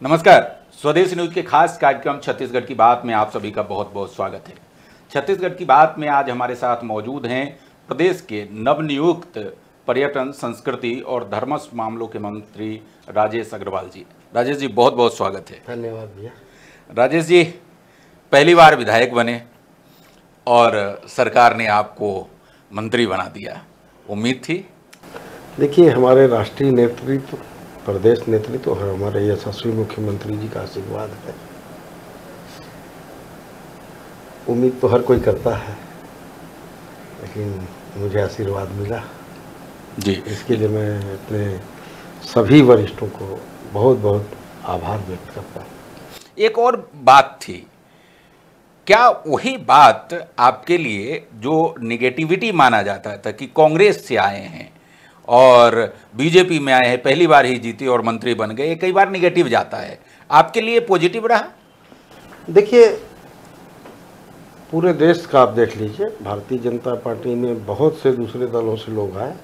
नमस्कार। स्वदेश न्यूज के खास कार्यक्रम छत्तीसगढ़ की बात में आप सभी का बहुत बहुत स्वागत है। छत्तीसगढ़ की बात में आज हमारे साथ मौजूद हैं प्रदेश के नवनियुक्त पर्यटन, संस्कृति और धर्मस्व मामलों के मंत्री राजेश अग्रवाल जी। राजेश जी, बहुत बहुत स्वागत है। धन्यवाद भैया। राजेश जी, पहली बार विधायक बने और सरकार ने आपको मंत्री बना दिया, उम्मीद थी? देखिए, हमारे राष्ट्रीय नेतृत्व, प्रदेश नेतृत्व और हमारे यशस्वी मुख्यमंत्री जी का आशीर्वाद है। उम्मीद तो हर कोई करता है, लेकिन मुझे आशीर्वाद मिला जी। इसके लिए मैं अपने सभी वरिष्ठों को बहुत बहुत आभार व्यक्त करता हूँ। एक और बात थी, क्या वही बात आपके लिए जो निगेटिविटी माना जाता था कि कांग्रेस से आए हैं और बीजेपी में आए हैं, पहली बार ही जीते और मंत्री बन गए, कई बार निगेटिव जाता है, आपके लिए पॉजिटिव रहा? देखिए, पूरे देश का आप देख लीजिए, भारतीय जनता पार्टी में बहुत से दूसरे दलों से लोग आए,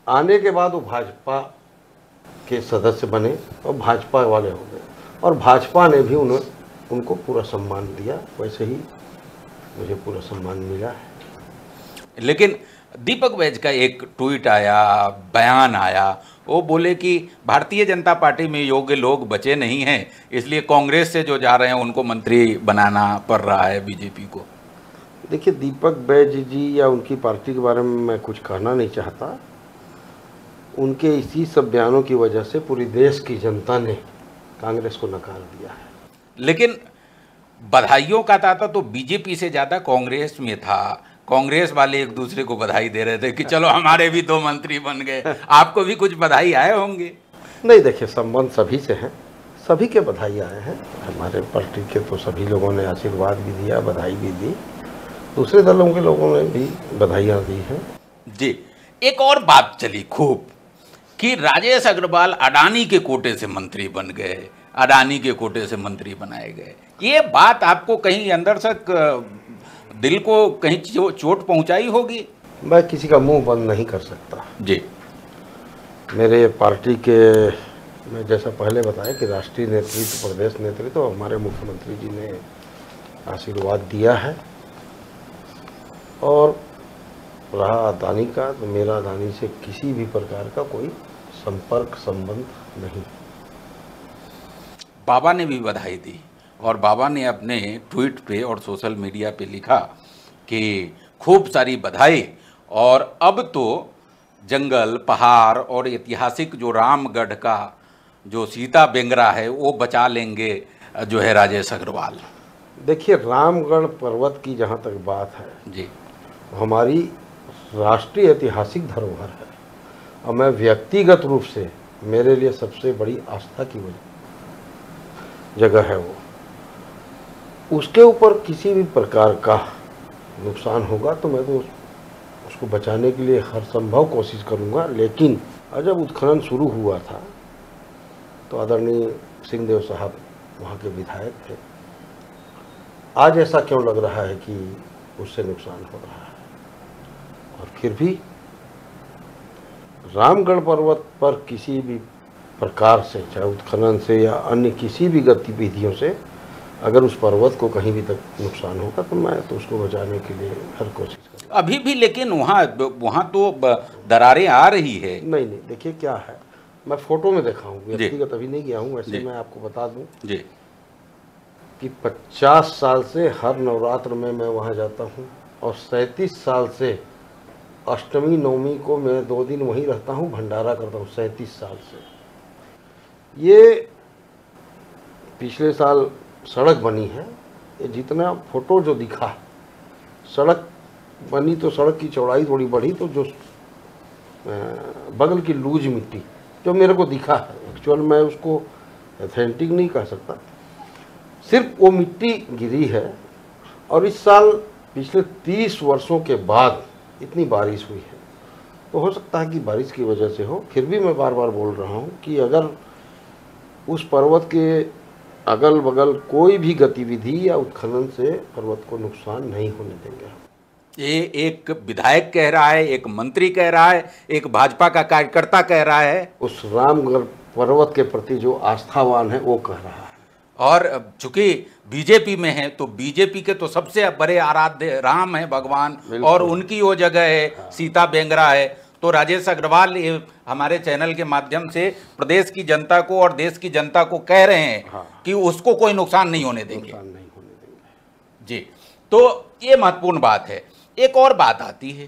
आने के बाद वो भाजपा के सदस्य बने और भाजपा वाले हो गए और भाजपा ने भी उनको पूरा सम्मान दिया। वैसे ही मुझे पूरा सम्मान मिला है। लेकिन दीपक बैज का एक ट्वीट आया, बयान आया, वो बोले कि भारतीय जनता पार्टी में योग्य लोग बचे नहीं हैं, इसलिए कांग्रेस से जो जा रहे हैं उनको मंत्री बनाना पड़ रहा है बीजेपी को। देखिए, दीपक बैज जी या उनकी पार्टी के बारे में मैं कुछ कहना नहीं चाहता। उनके इसी सब बयानों की वजह से पूरी देश की जनता ने कांग्रेस को नकार दिया है। लेकिन बधाइयों का तांता तो बीजेपी से ज़्यादा कांग्रेस में था। कांग्रेस वाले एक दूसरे को बधाई दे रहे थे कि चलो हमारे भी 2 मंत्री बन गए। आपको भी कुछ बधाई आए होंगे? नहीं, देखिए, संबंध सभी से हैं, सभी के बधाई आए हैं। हमारे पार्टी के तो सभी लोगों ने आशीर्वाद भी दिया, बधाई भी दी, दूसरे दलों के लोगों ने भी बधाइयाँ दी हैं। जी। एक और बात चली खूब कि राजेश अग्रवाल अडानी के कोटे से मंत्री बन गए, अडानी के कोटे से मंत्री बनाए गए। ये बात आपको कहीं अंदर तक दिल को कहीं चोट पहुंचाई होगी? मैं किसी का मुंह बंद नहीं कर सकता जी। मेरे पार्टी के, मैं जैसा पहले बताया कि राष्ट्रीय नेतृत्व, प्रदेश नेतृत्व और हमारे मुख्यमंत्री जी ने आशीर्वाद दिया है। और रहा अडानी का, तो मेरा अडानी से किसी भी प्रकार का कोई संपर्क, संबंध नहीं। बाबा ने भी बधाई दी और बाबा ने अपने ट्वीट पे और सोशल मीडिया पे लिखा कि खूब सारी बधाई, और अब तो जंगल, पहाड़ और ऐतिहासिक जो रामगढ़ का जो सीता बेंगरा है वो बचा लेंगे जो है राजेश अग्रवाल। देखिए, रामगढ़ पर्वत की जहाँ तक बात है जी, हमारी राष्ट्रीय ऐतिहासिक धरोहर है और मैं व्यक्तिगत रूप से, मेरे लिए सबसे बड़ी आस्था की जगह है वो। उसके ऊपर किसी भी प्रकार का नुकसान होगा तो मैं तो उसको बचाने के लिए हर संभव कोशिश करूंगा। लेकिन जब उत्खनन शुरू हुआ था तो आदरणीय सिंहदेव साहब वहाँ के विधायक थे। आज ऐसा क्यों लग रहा है कि उससे नुकसान हो रहा है? और फिर भी रामगढ़ पर्वत पर किसी भी प्रकार से, चाहे उत्खनन से या अन्य किसी भी गतिविधियों से, अगर उस पर्वत को कहीं भी तक नुकसान होगा तो मैं तो उसको बचाने के लिए हर कोशिश करूँगा। अभी भी लेकिन वहाँ तो दरारें आ रही है। नहीं, देखिए क्या है, मैं फोटो में देखा हूँ, व्यक्तिगत अभी नहीं गया हूँ। वैसे मैं आपको बता दूँ जी कि 50 साल से हर नवरात्र में मैं वहाँ जाता हूँ और 37 साल से अष्टमी नवमी को मैं 2 दिन वहीं रहता हूँ, भंडारा करता हूँ 37 साल से। ये पिछले साल सड़क बनी है, ये जितना फोटो जो दिखा, सड़क बनी तो सड़क की चौड़ाई थोड़ी बढ़ी, तो जो बगल की लूज मिट्टी जो मेरे को दिखा है, एक्चुअल मैं उसको ऑथेंटिक नहीं कह सकता, सिर्फ वो मिट्टी गिरी है। और इस साल पिछले 30 वर्षों के बाद इतनी बारिश हुई है, तो हो सकता है कि बारिश की वजह से हो। फिर भी मैं बार बार बोल रहा हूँ कि अगर उस पर्वत के अगल बगल कोई भी गतिविधि या उत्खनन से पर्वत को नुकसान नहीं होने देंगे। ये एक विधायक कह रहा है, एक मंत्री कह रहा है, एक भाजपा का कार्यकर्ता कह रहा है। उस रामगढ़ पर्वत के प्रति जो आस्थावान है वो कह रहा है। और चूंकि बीजेपी में है तो बीजेपी के तो सबसे बड़े आराध्य राम है भगवान, और उनकी वो जगह है, सीता बेंगरा है। तो राजेश अग्रवाल ये हमारे चैनल के माध्यम से प्रदेश की जनता को और देश की जनता को कह रहे हैं कि उसको कोई नुकसान नहीं होने देंगे। जी, तो ये महत्वपूर्ण बात है। एक और बात आती है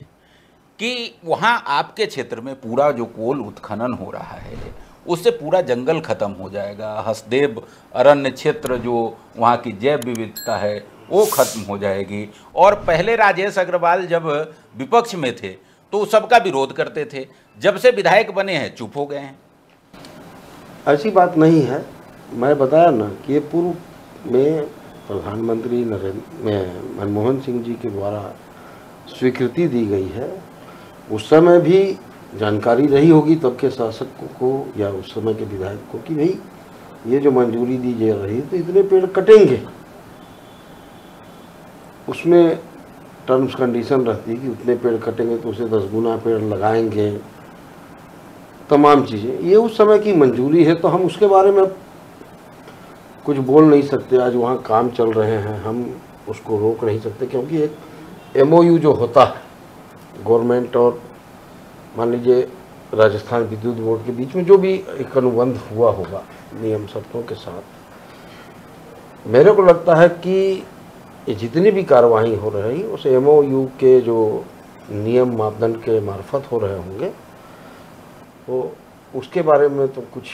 कि वहाँ आपके क्षेत्र में पूरा जो कोल उत्खनन हो रहा है उससे पूरा जंगल खत्म हो जाएगा, हसदेव अरण्य क्षेत्र जो वहाँ की जैव विविधता है वो खत्म हो जाएगी। और पहले राजेश अग्रवाल जब विपक्ष में थे तो सबका विरोध करते थे, जब से विधायक बने हैं चुप हो गए हैं। ऐसी बात नहीं है, मैं बताया ना कि पूर्व में प्रधानमंत्री मनमोहन सिंह जी के द्वारा स्वीकृति दी गई है। उस समय भी जानकारी रही होगी तब के शासकों को या उस समय के विधायक को कि भाई ये जो मंजूरी दी जा रही है तो इतने पेड़ कटेंगे। उसमें टर्म्स कंडीशन रहती है कि उतने पेड़ कटेंगे तो उसे 10 गुना पेड़ लगाएंगे, तमाम चीज़ें। ये उस समय की मंजूरी है तो हम उसके बारे में कुछ बोल नहीं सकते। आज वहाँ काम चल रहे हैं, हम उसको रोक नहीं सकते, क्योंकि एक MOU जो होता है गवर्नमेंट और मान लीजिए राजस्थान विद्युत बोर्ड के बीच में जो भी एक अनुबंध हुआ होगा नियम शर्तों के साथ, मेरे को लगता है कि ये जितनी भी कार्रवाई हो रही उस MOU के जो नियम मापदंड के मार्फत हो रहे होंगे, तो उसके बारे में तो कुछ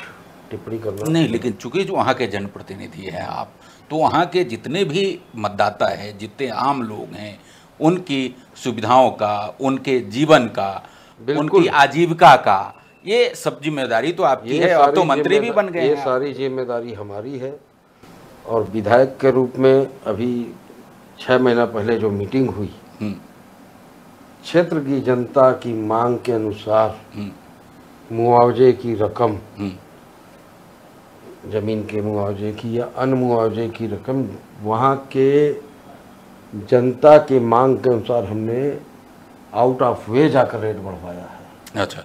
टिप्पणी करना नहीं। लेकिन चूंकि जो वहाँ के जनप्रतिनिधि हैं आप, तो वहाँ के जितने भी मतदाता हैं, जितने आम लोग हैं, उनकी सुविधाओं का, उनके जीवन का, उनकी आजीविका का, ये सब जिम्मेदारी तो आपकी है। और तो मंत्री भी बन गए हैं। ये सारी जिम्मेदारी हमारी है। और विधायक के रूप में अभी 6 महीना पहले जो मीटिंग हुई, क्षेत्र की जनता की मांग के अनुसार मुआवजे की रकम, जमीन के मुआवजे की या अन्य मुआवजे की रकम, वहाँ के जनता की मांग के अनुसार हमने आउट ऑफ वे जाकर रेट बढ़वाया है। अच्छा,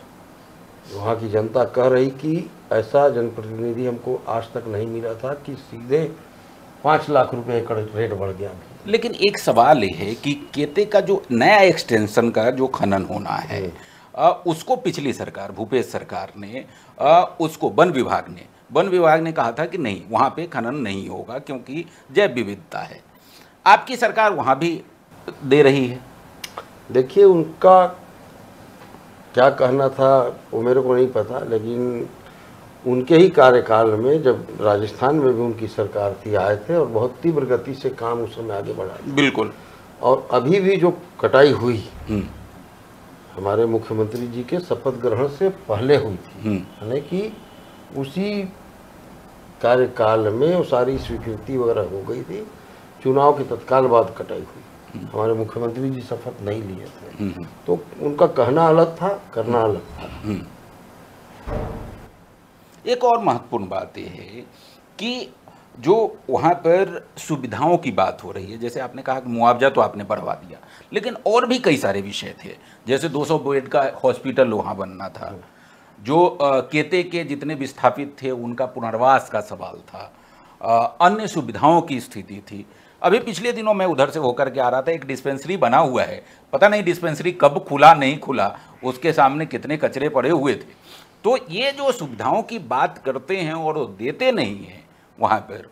वहाँ की जनता कह रही कि ऐसा जनप्रतिनिधि हमको आज तक नहीं मिला था कि सीधे 5 लाख रुपए एकड़ रेट बढ़ गया। लेकिन एक सवाल ये है कि केते का जो नया एक्सटेंशन का जो खनन होना है, उसको पिछली सरकार भूपेश सरकार ने उसको वन विभाग ने कहा था कि नहीं, वहाँ पे खनन नहीं होगा क्योंकि जैव विविधता है। आपकी सरकार वहाँ भी दे रही है। देखिए, उनका क्या कहना था वो मेरे को नहीं पता, लेकिन उनके ही कार्यकाल में जब राजस्थान में भी उनकी सरकार थी, आए थे और बहुत तीव्र गति से काम उस समय आगे बढ़ा। बिल्कुल। और अभी भी जो कटाई हुई हमारे मुख्यमंत्री जी के शपथ ग्रहण से पहले हुई थी, यानी कि उसी कार्यकाल में वो सारी स्वीकृति वगैरह हो गई थी। चुनाव के तत्काल बाद कटाई हुई। हमारे मुख्यमंत्री जी शपथ नहीं लिए थे, तो उनका कहना अलग था, करना अलग था। एक और महत्वपूर्ण बात यह है कि जो वहाँ पर सुविधाओं की बात हो रही है, जैसे आपने कहा कि मुआवजा तो आपने बढ़वा दिया, लेकिन और भी कई सारे विषय थे। जैसे 200 बेड का हॉस्पिटल वहाँ बनना था, जो केते के जितने विस्थापित थे उनका पुनर्वास का सवाल था, अन्य सुविधाओं की स्थिति थी। अभी पिछले दिनों मैं उधर से होकर के आ रहा था, एक डिस्पेंसरी बना हुआ है, पता नहीं डिस्पेंसरी कब खुला नहीं खुला, उसके सामने कितने कचरे पड़े हुए थे। तो ये जो सुविधाओं की बात करते हैं और वो देते नहीं हैं, वहाँ पर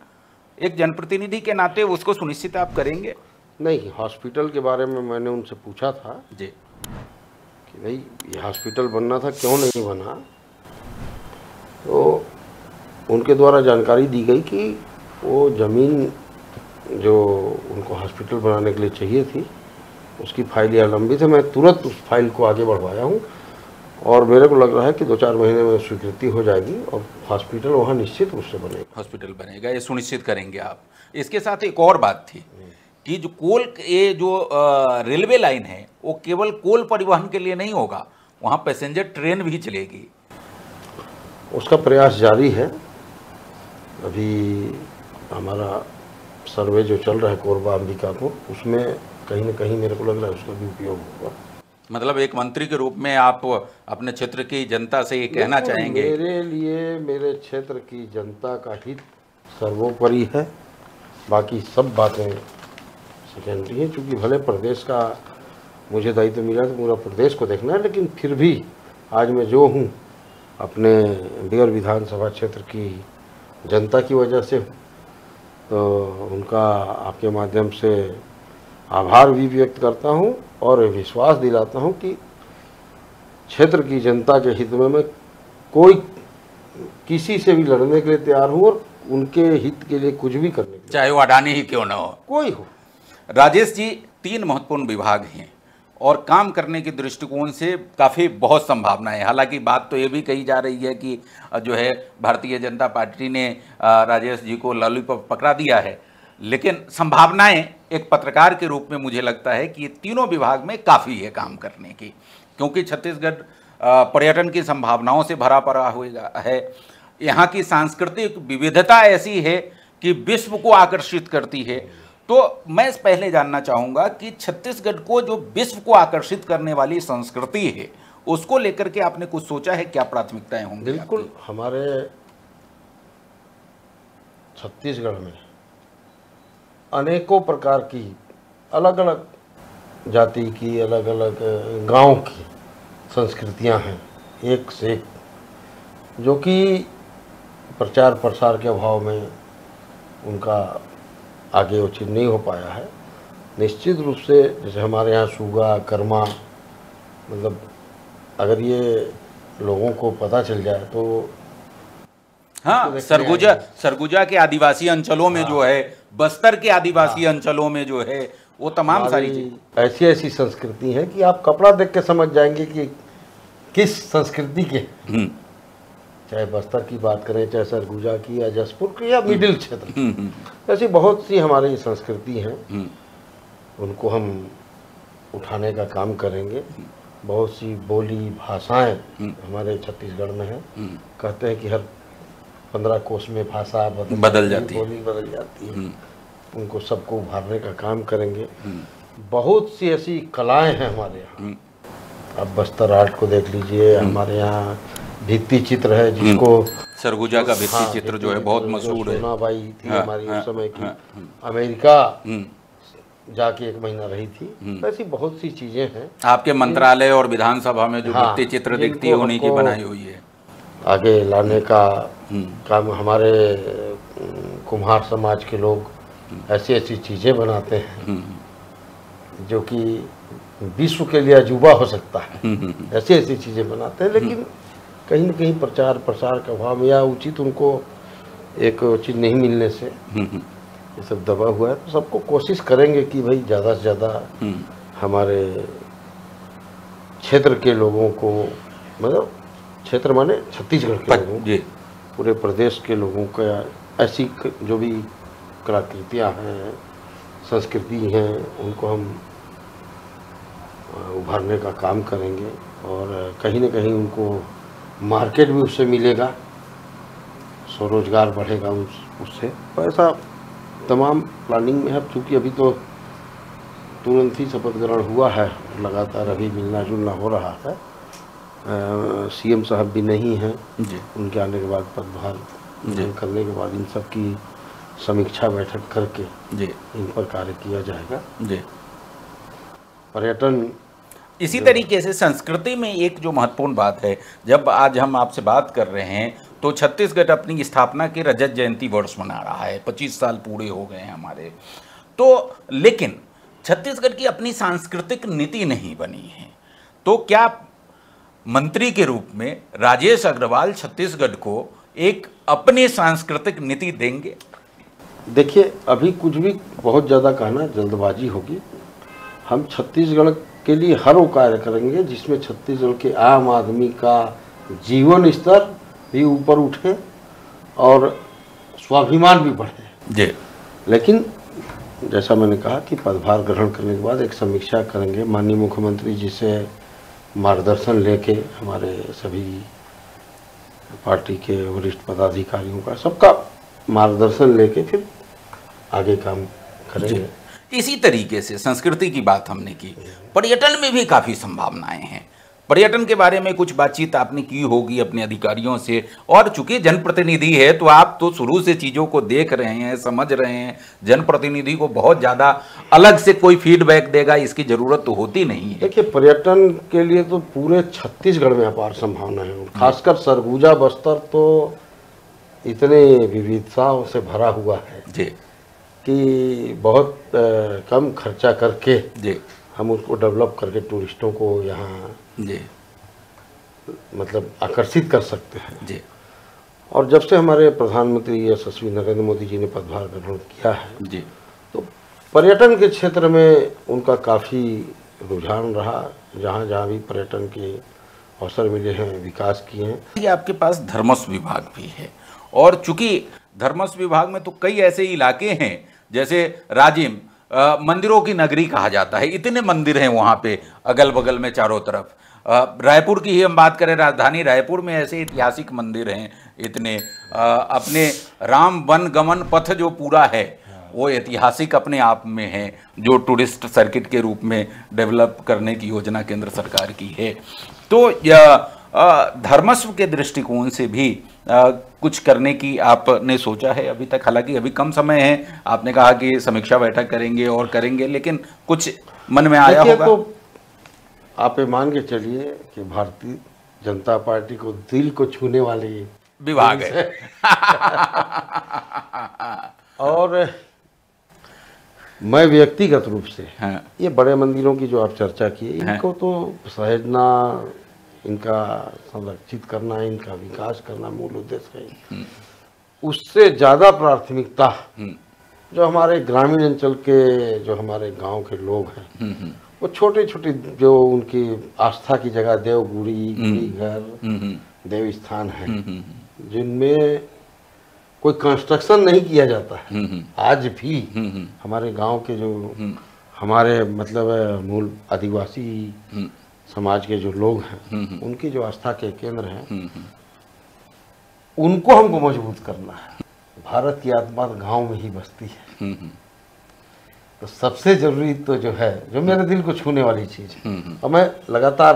एक जनप्रतिनिधि के नाते उसको सुनिश्चित आप करेंगे? नहीं, हॉस्पिटल के बारे में मैंने उनसे पूछा था जी कि भाई ये हॉस्पिटल बनना था, क्यों नहीं बना। तो उनके द्वारा जानकारी दी गई कि वो ज़मीन जो उनको हॉस्पिटल बनाने के लिए चाहिए थी, उसकी फाइल या लंबित है। मैं तुरंत उस फाइल को आगे बढ़वाया हूँ और मेरे को लग रहा है कि 2-4 महीने में स्वीकृति हो जाएगी और हॉस्पिटल वहाँ निश्चित रूप से बनेगा। हॉस्पिटल बनेगा, ये सुनिश्चित करेंगे आप। इसके साथ एक और बात थी कि जो ये जो रेलवे लाइन है वो केवल कोल परिवहन के लिए नहीं होगा, वहाँ पैसेंजर ट्रेन भी चलेगी। उसका प्रयास जारी है। अभी हमारा सर्वे जो चल रहा है कोरबा अंबिकापुर, उसमें कहीं ना कहीं मेरे को लग रहा है उसका भी उपयोग होगा। मतलब एक मंत्री के रूप में आप अपने क्षेत्र की जनता से ये कहना चाहेंगे? मेरे लिए मेरे क्षेत्र की जनता का हित सर्वोपरि है, बाकी सब बातें सेकेंडरी हैं। चूँकि भले प्रदेश का मुझे दायित्व मिला तो पूरा प्रदेश को देखना है, लेकिन फिर भी आज मैं जो हूँ अपने डिगर विधानसभा क्षेत्र की जनता की वजह से हूँ, तो उनका आपके माध्यम से आभार भी व्यक्त करता हूँ और विश्वास दिलाता हूँ कि क्षेत्र की जनता के हित में मैं कोई किसी से भी लड़ने के लिए तैयार हूँ और उनके हित के लिए कुछ भी करने के लिए, चाहे वो अडानी ही क्यों ना हो, कोई हो। राजेश जी, 3 महत्वपूर्ण विभाग हैं और काम करने के दृष्टिकोण से काफ़ी बहुत संभावनाएं है। हालांकि बात तो ये भी कही जा रही है कि जो है भारतीय जनता पार्टी ने राजेश जी को लॉलीपॉप पकड़ा दिया है, लेकिन संभावनाएं एक पत्रकार के रूप में मुझे लगता है कि ये तीनों विभाग में काफ़ी है काम करने की, क्योंकि छत्तीसगढ़ पर्यटन की संभावनाओं से भरा पड़ा हुआ है। यहाँ की सांस्कृतिक विविधता ऐसी है कि विश्व को आकर्षित करती है। तो मैं पहले जानना चाहूँगा कि छत्तीसगढ़ को जो विश्व को आकर्षित करने वाली संस्कृति है, उसको लेकर के आपने कुछ सोचा है? क्या प्राथमिकताएं होंगी? बिल्कुल, हमारे छत्तीसगढ़ में अनेकों प्रकार की अलग अलग जाति की, अलग अलग गांव की संस्कृतियां हैं, एक से एक, जो कि प्रचार प्रसार के अभाव में उनका आगे उचित नहीं हो पाया है। निश्चित रूप से जैसे हमारे यहाँ सूगा, कर्मा, मतलब अगर ये लोगों को पता चल जाए तो हाँ, सरगुजा के आदिवासी अंचलों में जो है, बस्तर के आदिवासी अंचलों में जो है, वो तमाम सारी चीज ऐसी ऐसी संस्कृति है कि आप कपड़ा देख के समझ जाएंगे कि किस संस्कृति के, चाहे बस्तर की बात करें, चाहे सरगुजा की या जसपुर की या मिडिल क्षेत्र, ऐसी बहुत सी हमारी संस्कृति हैं, उनको हम उठाने का काम करेंगे। बहुत सी बोली भाषाएं हमारे छत्तीसगढ़ में हैं। कहते हैं कि हर 15 कोस में भाषा बदल जाती है, बोली बदल जाती है। उनको सबको उभारने का काम करेंगे। बहुत सी ऐसी कलाएं हैं हमारे यहाँ। अब बस्तर आर्ट को देख लीजिए, हमारे यहाँ भित्ति चित्र है, जिसको सरगुजा का भित्ति चित्र जो है बहुत मशहूर है। सोनाबाई थी हमारी उस समय की, अमेरिका जाके 1 महीना रही थी। ऐसी बहुत सी चीजें हैं। आपके मंत्रालय और विधानसभा में जो भित्ति चित्र दिखती है, उन्हीं की बनाई हुई है। आगे लाने का काम हमारे कुम्हार समाज के लोग ऐसी ऐसी चीजें बनाते हैं जो कि विश्व के लिए अजूबा हो सकता है। ऐसी ऐसी चीजें बनाते हैं, लेकिन कहीं न कहीं प्रचार प्रसार का अभाव या उचित उनको एक चीज नहीं मिलने से ये सब दबा हुआ है। तो सबको कोशिश करेंगे कि भाई ज़्यादा से ज़्यादा हमारे क्षेत्र के लोगों को, मतलब क्षेत्र माने छत्तीसगढ़ के लोगों, पूरे प्रदेश के लोगों का ऐसी जो भी कलाकृतियाँ हैं, संस्कृति हैं, उनको हम उभारने का काम करेंगे और कहीं न कहीं उनको मार्केट भी उससे मिलेगा, स्वरोजगार बढ़ेगा उससे। तो ऐसा तमाम प्लानिंग में है। चूँकि अभी तो तुरंत ही शपथ ग्रहण हुआ है, लगातार अभी मिलना जुलना हो रहा है। सीएम साहब भी नहीं हैं, उनके आने के बाद पदभार करने के बाद इन सब की समीक्षा बैठक करके इन पर कार्य किया जाएगा। पर्यटन इसी तरीके से संस्कृति में एक जो महत्वपूर्ण बात है, जब आज हम आपसे बात कर रहे हैं तो छत्तीसगढ़ अपनी स्थापना के रजत जयंती वर्ष मना रहा है, 25 साल पूरे हो गए हैं हमारे। तो लेकिन छत्तीसगढ़ की अपनी सांस्कृतिक नीति नहीं बनी है। तो क्या मंत्री के रूप में राजेश अग्रवाल छत्तीसगढ़ को एक अपनी सांस्कृतिक नीति देंगे? देखिए, अभी कुछ भी बहुत ज़्यादा कहना जल्दबाजी होगी। हम छत्तीसगढ़ के लिए हर वो कार्य करेंगे जिसमें छत्तीसगढ़ के आम आदमी का जीवन स्तर भी ऊपर उठे और स्वाभिमान भी बढ़े। लेकिन जैसा मैंने कहा कि पदभार ग्रहण करने के बाद एक समीक्षा करेंगे, माननीय मुख्यमंत्री जी से मार्गदर्शन लेके, हमारे सभी पार्टी के वरिष्ठ पदाधिकारियों का, सबका मार्गदर्शन लेके फिर आगे काम करेंगे। इसी तरीके से संस्कृति की बात हमने की, पर्यटन में भी काफ़ी संभावनाएं हैं। पर्यटन के बारे में कुछ बातचीत आपने की होगी अपने अधिकारियों से, और चूंकि जनप्रतिनिधि है तो आप तो शुरू से चीज़ों को देख रहे हैं, समझ रहे हैं। जनप्रतिनिधि को बहुत ज़्यादा अलग से कोई फीडबैक देगा इसकी ज़रूरत तो होती नहीं है। देखिए, पर्यटन के लिए तो पूरे छत्तीसगढ़ में अपार संभावना है, खासकर सरगुजा बस्तर तो इतने विविधताओं से भरा हुआ है जी कि बहुत कम खर्चा करके जी हम उसको डेवलप करके टूरिस्टों को यहाँ जी मतलब आकर्षित कर सकते हैं। जी और जब से हमारे प्रधानमंत्री यशस्वी नरेंद्र मोदी जी ने पदभार ग्रहण किया है जी तो पर्यटन के क्षेत्र में उनका काफ़ी रुझान रहा। जहाँ जहाँ भी पर्यटन के अवसर मिले हैं, विकास किए हैं। ये आपके पास धर्मस्व विभाग भी है, और चूंकि धर्मस्व विभाग में तो कई ऐसे इलाके हैं, जैसे राजिम मंदिरों की नगरी कहा जाता है, इतने मंदिर हैं वहाँ पे अगल बगल में चारों तरफ। रायपुर की ही हम बात करें, राजधानी रायपुर में ऐसे ऐतिहासिक मंदिर हैं इतने। अपने राम वन गमन पथ जो पूरा है वो ऐतिहासिक अपने आप में है, जो टूरिस्ट सर्किट के रूप में डेवलप करने की योजना केंद्र सरकार की है। तो धर्मस्व के दृष्टिकोण से भी कुछ करने की आपने सोचा है अभी तक? हालांकि अभी कम समय है, आपने कहा कि समीक्षा बैठक करेंगे और करेंगे, लेकिन कुछ मन में आया होगा? तो आप ये मान के चलिए कि भारतीय जनता पार्टी को दिल को छूने वाले विभाग है। और मैं व्यक्तिगत रूप से हाँ। ये बड़े मंदिरों की जो आप चर्चा की, इनको तो सहेजना, इनका संरक्षित करना, इनका विकास करना मूल उद्देश्य है। उससे ज़्यादा प्राथमिकता जो हमारे ग्रामीण अंचल के, जो हमारे गांव के लोग हैं, वो छोटे छोटे जो उनकी आस्था की जगह देवगुड़ी, गुड़ी घर, देव स्थान है, जिनमें कोई कंस्ट्रक्शन नहीं किया जाता है। आज भी हमारे गांव के जो हमारे मतलब मूल आदिवासी समाज के जो लोग हैं, उनकी जो आस्था के केंद्र हैं, उनको हमको मजबूत करना है। भारत की आत्मा गांव में ही बसती है। तो सबसे जरूरी तो जो है, जो मेरे दिल को छूने वाली चीज है, और मैं लगातार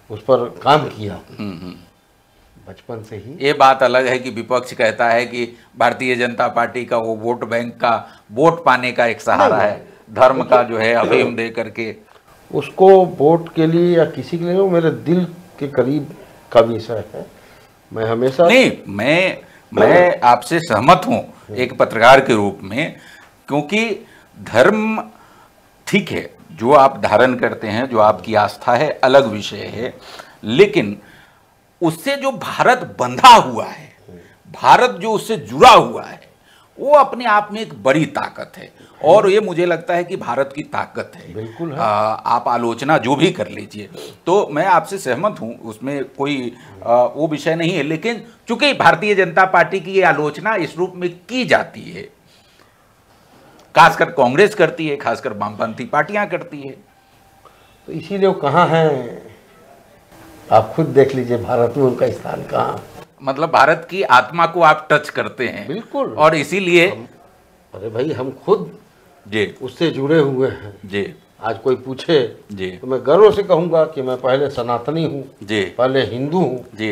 उस पर काम किया बचपन से ही। ये बात अलग है कि विपक्ष कहता है कि भारतीय जनता पार्टी का वो वोट बैंक का, वोट पाने का एक सहारा है, धर्म का जो है अफीम दे करके। उसको वोट के लिए या किसी के लिए, वो मेरे दिल के करीब का विषय है। मैं हमेशा नहीं, मैं आपसे सहमत हूँ एक पत्रकार के रूप में, क्योंकि धर्म ठीक है, जो आप धारण करते हैं, जो आपकी आस्था है, अलग विषय है, लेकिन उससे जो भारत बंधा हुआ है, भारत जो उससे जुड़ा हुआ है, वो अपने आप में एक बड़ी ताकत है। और ये मुझे लगता है कि भारत की ताकत है। बिल्कुल है। आप आलोचना जो भी कर लीजिए, तो मैं आपसे सहमत हूँ, उसमें कोई वो विषय नहीं है। लेकिन चूंकि भारतीय जनता पार्टी की ये आलोचना इस रूप में की जाती है, खासकर कांग्रेस करती है, खासकर वामपंथी पार्टियां करती है, तो इसीलिए वो कहाँ हैं, आप खुद देख लीजिए भारत में उनका स्थान कहाँ। मतलब भारत की आत्मा को आप टच करते हैं। बिल्कुल। और इसीलिए अरे भाई, हम खुद जी उससे जुड़े हुए हैं। जी आज कोई पूछे जी तो मैं गर्व से कहूंगा कि मैं पहले सनातनी हूँ, जी पहले हिंदू हूँ, जी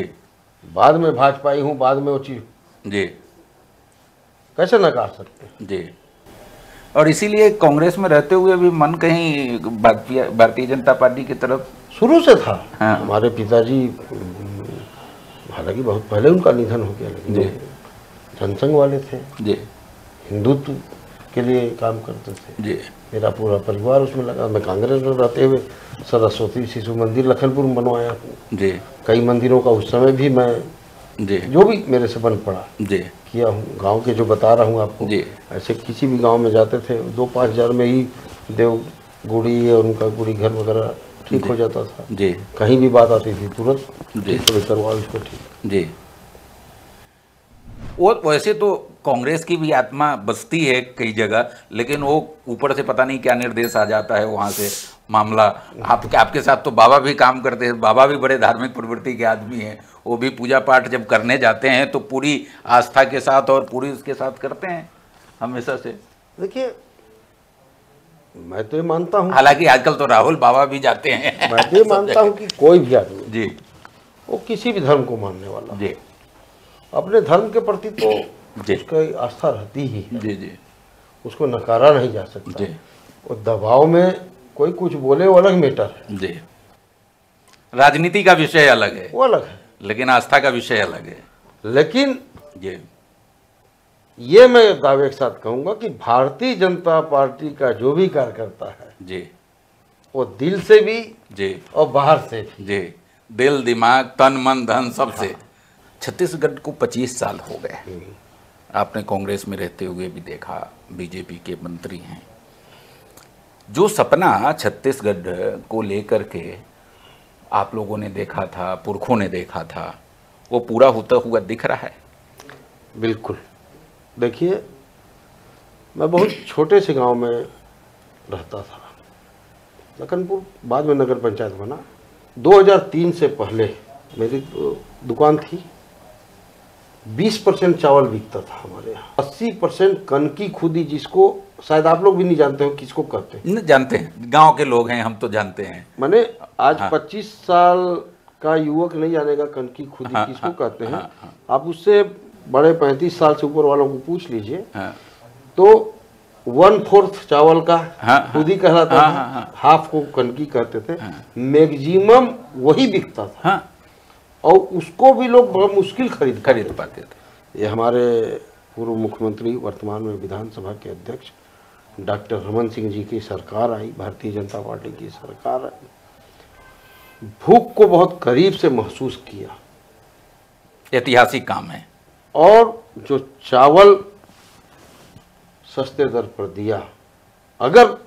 बाद में भाजपाई हूँ, बाद में वो चीज जी कैसे नकार सकते हैं। जी। और इसीलिए कांग्रेस में रहते हुए भी मन कहीं भारतीय जनता पार्टी की तरफ शुरू से था। हाँ। हमारे पिताजी, हालांकि बहुत पहले उनका निधन हो गया, लेकिन जी। जनसंघ वाले थे, जी हिंदुत्व के लिए काम करते थे। जी मेरा पूरा परिवार उसमें लगा। मैं कांग्रेस में रहते हुए सरस्वती शिशु मंदिर लखनपुर में बनवाया हूँ। जी कई मंदिरों का उस समय भी मैं, जी जो भी मेरे से बन पड़ा, जी किया हूँ। गांव के जो बता रहा हूँ आपको, जी। ऐसे किसी भी गांव में जाते थे, 2-5 हज़ार में ही देव गुड़ी और उनका गुड़ी घर वगैरह ठीक हो जाता था। जी कहीं भी बात आती थी तुरंत जी। ठीक करवाओ इसको ठीक। जी। वो वैसे तो कांग्रेस की भी आत्मा बसती है कई जगह, लेकिन वो ऊपर से पता नहीं क्या निर्देश आ जाता है वहाँ से मामला। आपके साथ तो बाबा भी काम करते हैं, बाबा भी बड़े धार्मिक प्रवृत्ति के आदमी हैं, वो भी पूजा पाठ जब करने जाते हैं तो पूरी आस्था के साथ और पूरी उसके साथ करते हैं हमेशा से। देखिए, मैं तो ये मानता हूँ, हालांकि आजकल तो राहुल बाबा भी जाते हैं। मैं तो ये मानता हूँ कि कोई भी आदमी जी वो किसी भी धर्म को मानने वाला जी अपने धर्म के प्रति तो जी उसकी आस्था रहती ही है, जी जी उसको नकारा नहीं जा सकता। जी वो दबाव में कोई कुछ बोले वो अलग मैटर है, जी। राजनीति का विषय अलग है, वो अलग है। लेकिन आस्था का विषय अलग है। लेकिन जी ये मैं दावे के साथ कहूंगा कि भारतीय जनता पार्टी का जो भी कार्यकर्ता है जी वो दिल से भी जी और बाहर से भी, जी, दिल दिमाग तन मन धन सबसे। छत्तीसगढ़ को 25 साल हो गए, आपने कांग्रेस में रहते हुए भी देखा, बीजेपी के मंत्री हैं। जो सपना छत्तीसगढ़ को लेकर के आप लोगों ने देखा था, पुरखों ने देखा था, वो पूरा होता हुआ दिख रहा है। बिल्कुल। देखिए, मैं बहुत छोटे से गांव में रहता था, लखनपुर, बाद में नगर पंचायत बना। 2003 से पहले मेरी दुकान थी, 20% चावल बिकता था हमारे यहाँ, 80% कनकी खुदी, जिसको शायद आप लोग भी नहीं जानते हो किसको कहते हैं। नहीं जानते हैं, गांव के लोग हैं, हम तो जानते हैं। मैंने आज हाँ। 25 साल का युवक नहीं जानेगा कनकी खुदी हाँ, किसको हाँ, कहते हैं। हाँ, आप उससे बड़े 35 साल से ऊपर वालों को पूछ लीजिए, हाँ, तो 1/4 चावल का हाँ, खुदी कहलाता हाँ, था, हाँ, हाँ। हाफ को कनकी कहते थे। हाँ। मैक्सिमम वही बिकता था, हाँ, और उसको भी लोग बड़ा मुश्किल खरीद पाते थे। ये हमारे पूर्व मुख्यमंत्री, वर्तमान में विधानसभा के अध्यक्ष डॉक्टर रमन सिंह जी की सरकार आई, भारतीय जनता पार्टी की सरकार आई, भूख को बहुत करीब से महसूस किया। ऐतिहासिक काम है। और जो चावल सस्ते दर पर दिया, अगर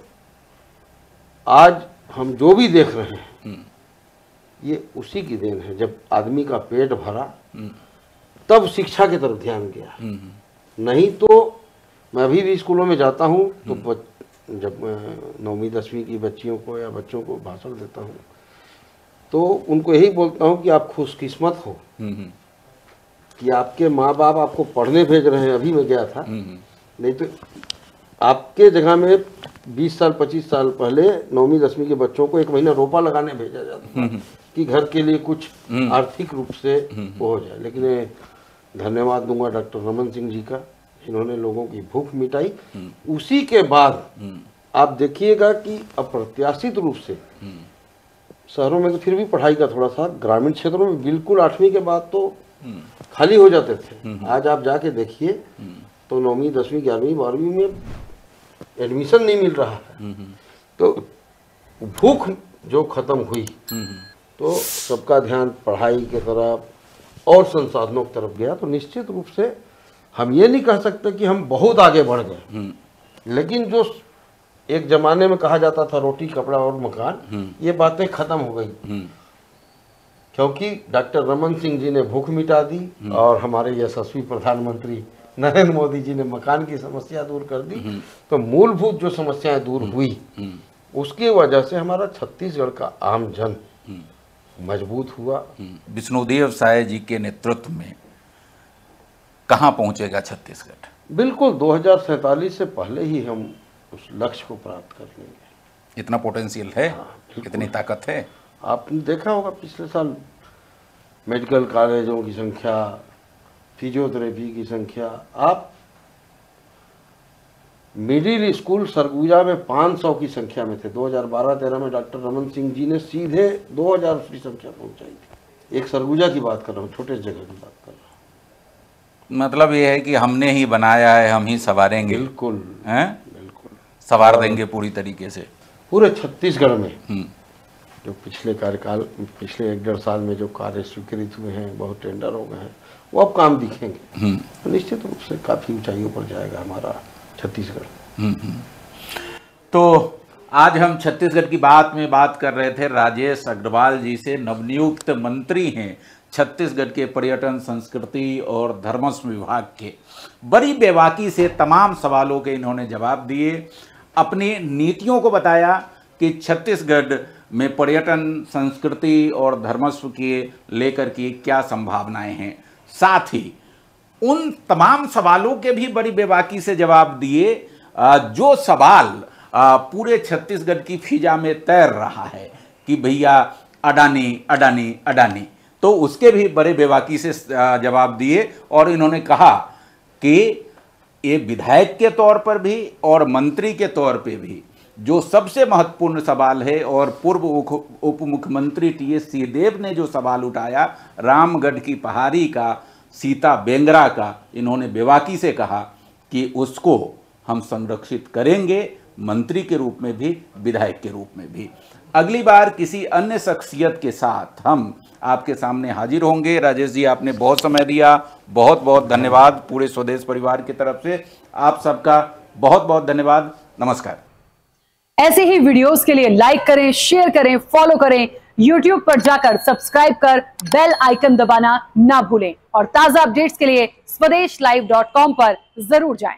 आज हम जो भी देख रहे हैं ये उसी की देन है। जब आदमी का पेट भरा तब शिक्षा की तरफ ध्यान गया, नहीं तो मैं अभी भी स्कूलों में जाता हूँ तो जब 9वीं 10वीं की बच्चियों को या बच्चों को भाषण देता हूँ तो उनको यही बोलता हूँ कि आप खुशकिस्मत हो कि आपके माँ बाप आपको पढ़ने भेज रहे हैं। अभी मैं गया था, नहीं तो आपके जगह में 20 साल 25 साल पहले 9वीं 10वीं के बच्चों को 1 महीना रोपा लगाने भेजा जाता था कि घर के लिए कुछ आर्थिक रूप से वो हो जाए। लेकिन धन्यवाद दूंगा डॉक्टर रमन सिंह जी का, इन्होंने लोगों की भूख मिटाई। उसी के बाद आप देखिएगा कि अप्रत्याशित रूप से शहरों में तो फिर भी पढ़ाई का थोड़ा सा, ग्रामीण क्षेत्रों में बिल्कुल 8वीं के बाद तो खाली हो जाते थे। आज आप जाके देखिए तो 9वीं 10वीं 11वीं 12वीं में एडमिशन नहीं मिल रहा है। तो भूख जो खत्म हुई तो सबका ध्यान पढ़ाई की तरफ और संसाधनों की तरफ गया। तो निश्चित रूप से हम ये नहीं कह सकते कि हम बहुत आगे बढ़ गए, लेकिन जो एक जमाने में कहा जाता था रोटी कपड़ा और मकान, ये बातें खत्म हो गई, क्योंकि डॉक्टर रमन सिंह जी ने भूख मिटा दी और हमारे यशस्वी प्रधानमंत्री नरेंद्र मोदी जी ने मकान की समस्या दूर कर दी। तो मूलभूत जो समस्याएं दूर हुई, उसकी वजह से हमारा छत्तीसगढ़ का आम जन मजबूत हुआ। विष्णुदेव साय जी के नेतृत्व में कहाँ पहुंचेगा छत्तीसगढ़? बिल्कुल 2047 से पहले ही हम उस लक्ष्य को प्राप्त कर लेंगे। इतना पोटेंशियल है, बिल्कुल। इतनी ताकत है। आपने देखा होगा पिछले साल मेडिकल कॉलेजों की संख्या, फिजियोथेरेपी की संख्या, आप मिडिल स्कूल सरगुजा में 500 की संख्या में थे। 2012-13 में डॉक्टर रमन सिंह जी ने सीधे 2000 की संख्या पहुंचाई थी। एक सरगुजा की बात कर रहा हूँ, छोटे जगह की बात कर रहा हूँ। मतलब ये है कि हमने ही बनाया है, हम ही संवारेंगे। बिल्कुल हैं, बिल्कुल संवार देंगे पूरी तरीके से पूरे छत्तीसगढ़ में। जो पिछले कार्यकाल, पिछले 1-1.5 साल में जो कार्य स्वीकृत हुए हैं, बहुत टेंडर हो गए हैं, वो अब काम दिखेंगे। तो निश्चित रूप से काफ़ी ऊंचाइयों पर जाएगा हमारा छत्तीसगढ़। तो आज हम छत्तीसगढ़ की बात कर रहे थे राजेश अग्रवाल जी से, नवनियुक्त मंत्री हैं छत्तीसगढ़ के पर्यटन, संस्कृति और धर्मस्व विभाग के। बड़ी बेबाकी से तमाम सवालों के इन्होंने जवाब दिए, अपनी नीतियों को बताया कि छत्तीसगढ़ में पर्यटन, संस्कृति और धर्मस्व के लेकर के क्या संभावनाएं हैं। साथ ही उन तमाम सवालों के भी बड़ी बेबाकी से जवाब दिए जो सवाल पूरे छत्तीसगढ़ की फिजा में तैर रहा है कि भैया अडानी अडानी अडानी, तो उसके भी बड़े बेबाकी से जवाब दिए और इन्होंने कहा कि ये विधायक के तौर पर भी और मंत्री के तौर पे भी जो सबसे महत्वपूर्ण सवाल है, और पूर्व उप मुख्यमंत्री टी.एस. सिंहदेव ने जो सवाल उठाया रामगढ़ की पहाड़ी का, सीता बेंगरा का, इन्होंने बेबाकी से कहा कि उसको हम संरक्षित करेंगे, मंत्री के रूप में भी, विधायक के रूप में भी। अगली बार किसी अन्य शख्सियत के साथ हम आपके सामने हाजिर होंगे। राजेश जी, आपने बहुत समय दिया, बहुत बहुत धन्यवाद। पूरे स्वदेश परिवार की तरफ से आप सबका बहुत बहुत धन्यवाद। नमस्कार। ऐसे ही वीडियोस के लिए लाइक करें, शेयर करें, फॉलो करें। YouTube पर जाकर सब्सक्राइब कर बेल आइकन दबाना ना भूलें और ताजा अपडेट्स के लिए स्वदेशलाइव.com पर जरूर जाएं।